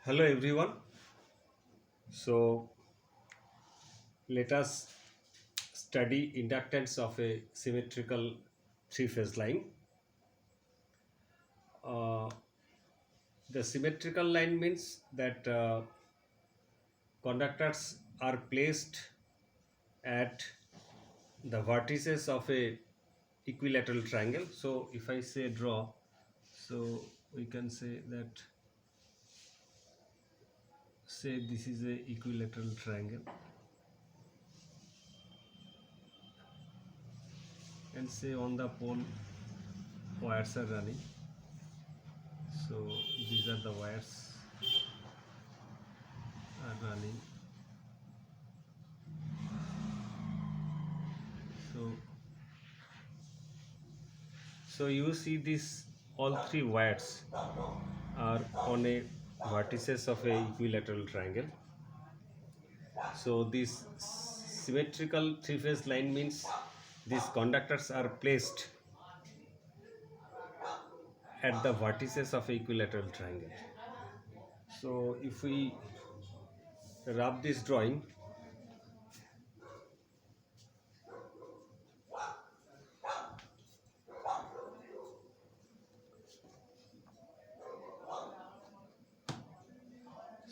Hello everyone. So let us study inductance of a symmetrical three-phase line. Uh, the symmetrical line means that conductors are placed at the vertices of a equilateral triangle. So if I say draw, so we can say that say this is a equilateral triangle and say on the pole wires are running. So these are the wires are running. So you see this all three wires are on a vertices of a equilateral triangle. So this symmetrical three-phase line means these conductors are placed at the vertices of a equilateral triangle. So if we rub this drawing,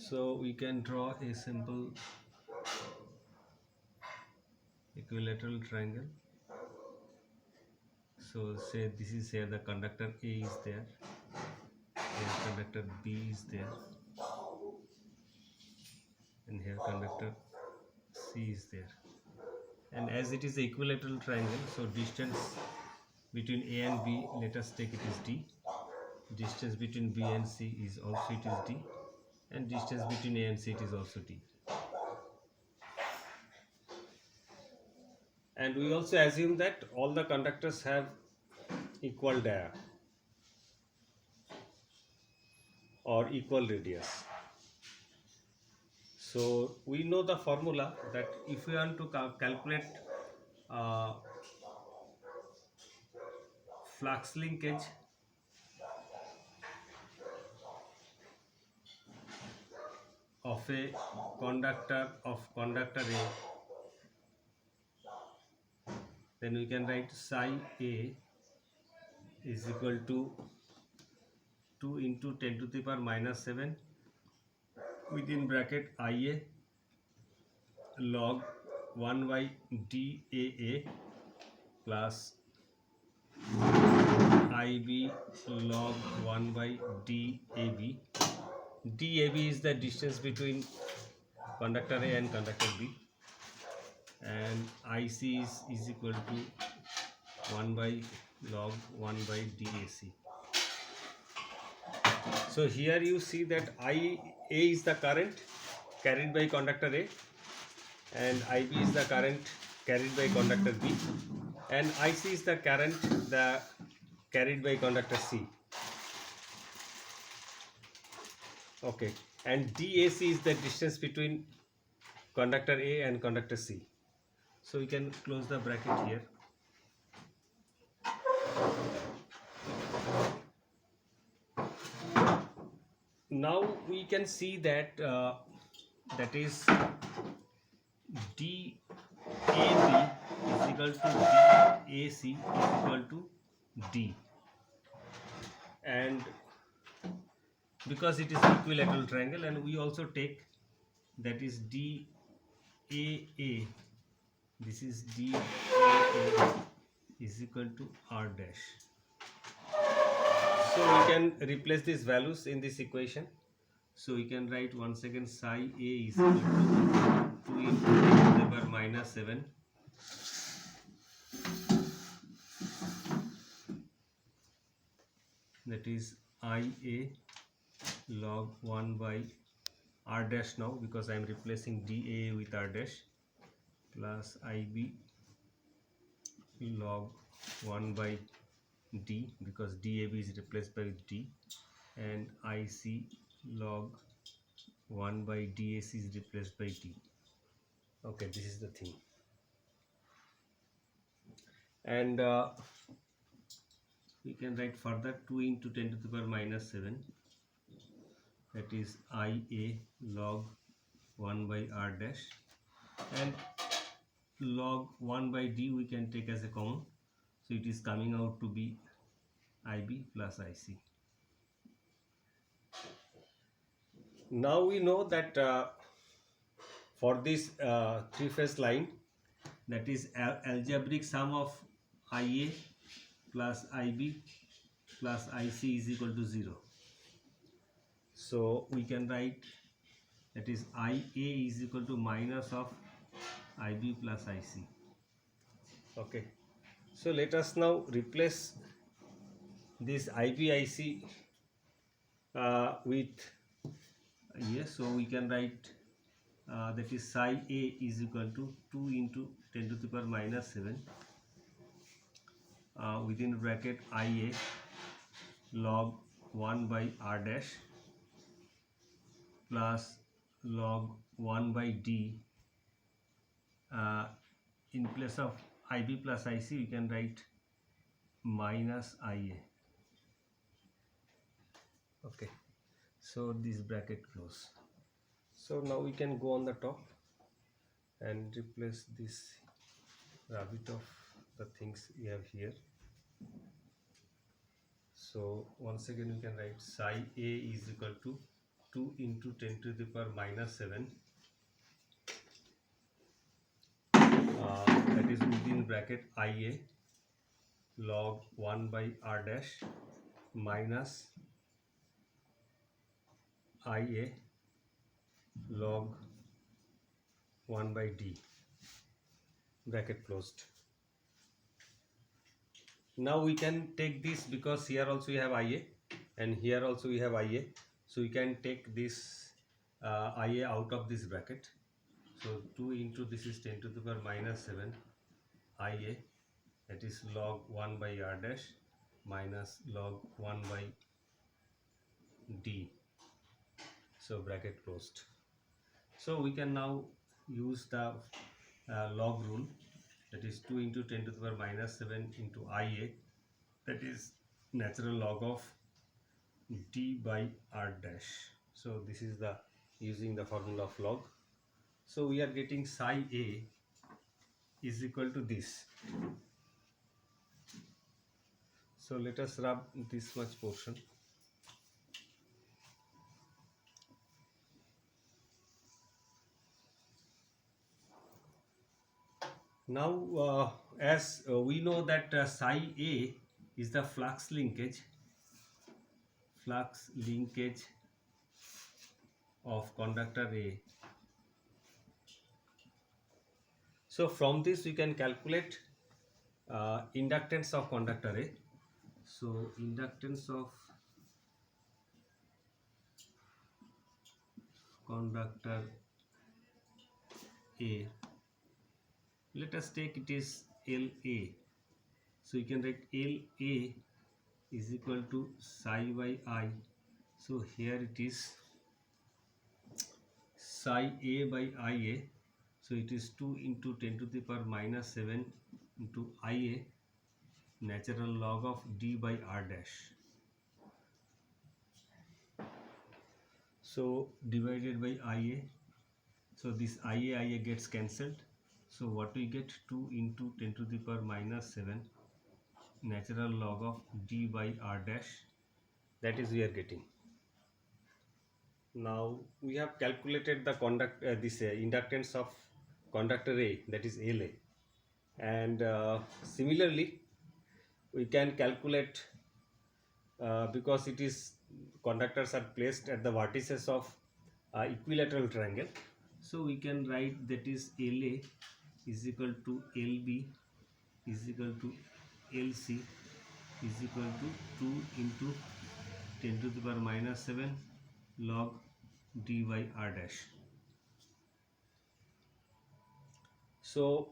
so we can draw a simple equilateral triangle. So say this is here the conductor A is there, here conductor B is there, and here conductor C is there. And as it is a equilateral triangle, so distance between A and B, let us take it is D. Distance between B and C is also it is D, and distance between A and C it is also D. And we also assume that all the conductors have equal dia or equal radius. So we know the formula that if we want to calculate uh, flux linkage of a conductor A, then we can write psi A is equal to 2 into 10 to the power minus 7 within bracket IA log 1 by DAA plus IB log 1 by DAB. DAB is the distance between conductor A and conductor B, and IC is equal to 1 by log 1 by DAC. So here you see that IA is the current carried by conductor A, and IB is the current carried by conductor B, and IC is the current carried by conductor C. Okay, and DAC is the distance between conductor A and conductor C. So we can close the bracket here. Now we can see that that is DAB is equal to DAC is equal to D, and because it is equilateral triangle, and we also take that is DAA, this is DAA is equal to R dash. So we can replace these values in this equation. So we can write once again psi A is equal to 2 into 10 to the power minus 7 that is IA log 1 by R dash now, because I am replacing DA with R dash, plus IB log 1 by D, because DAB is replaced by D, and IC log 1 by DAC is replaced by D. Okay, this is the thing. And we can write further 2 into 10 to the power minus 7 that is IA log 1 by R dash, and log 1 by D we can take as a common, so it is coming out to be IB plus IC. Now we know that for this three-phase line, that is algebraic sum of IA plus IB plus IC is equal to 0. So we can write that is IA is equal to minus of IB plus IC. Okay, so let us now replace this IB IC with, yes, so we can write that is psi A is equal to 2 into 10 to the power minus 7 within bracket IA log 1 by R dash plus log 1 by D. In place of IB plus IC we can write minus IA. Okay, so this bracket close. So now we can go on the top and replace this rabbit of the things we have here. So once again we can write psi A is equal to 2 into 10 to the power minus 7, that is within bracket IA log 1 by R dash minus IA log 1 by D, bracket closed. Now we can take this, because here also we have IA and here also we have IA, so we can take this IA out of this bracket. So 2 into this is 10 to the power minus 7 IA, that is log 1 by R dash minus log 1 by D, so bracket closed. So we can now use the log rule, that is 2 into 10 to the power minus 7 into IA, that is natural log of D by R dash. So this is the using the formula of log. So we are getting psi A is equal to this. So let us rub this much portion. Now as we know that psi A is the flux linkage of conductor A. So from this we can calculate inductance of conductor A. So inductance of conductor A, let us take it is LA. So you can write LA is equal to psi by I. So here it is psi A by IA. So it is 2 into 10 to the power minus 7 into IA, natural log of D by R dash. So divided by IA. So this IA gets cancelled. So what we get, 2 into 10 to the power minus 7 natural log of D by R dash, that is we are getting. Now we have calculated the inductance of conductor A, that is LA, and similarly we can calculate because it is conductors are placed at the vertices of equilateral triangle, so we can write that is LA is equal to LB is equal to LC is equal to 2 into 10 to the power minus 7 log D by R dash. So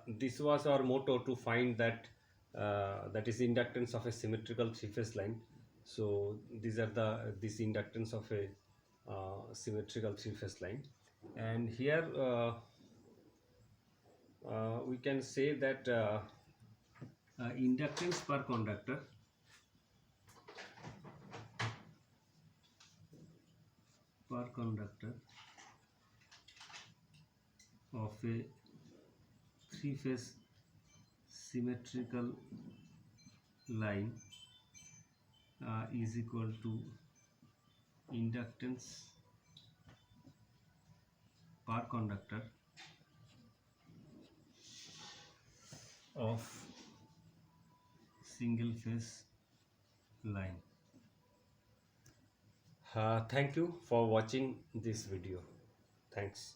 this was our motto to find that that is inductance of a symmetrical three-phase line. So these are this inductance of a symmetrical three-phase line, and here we can say that inductance per conductor per conductor of a three-phase symmetrical line is equal to inductance per conductor of single phase line. Thank you for watching this video. Thanks.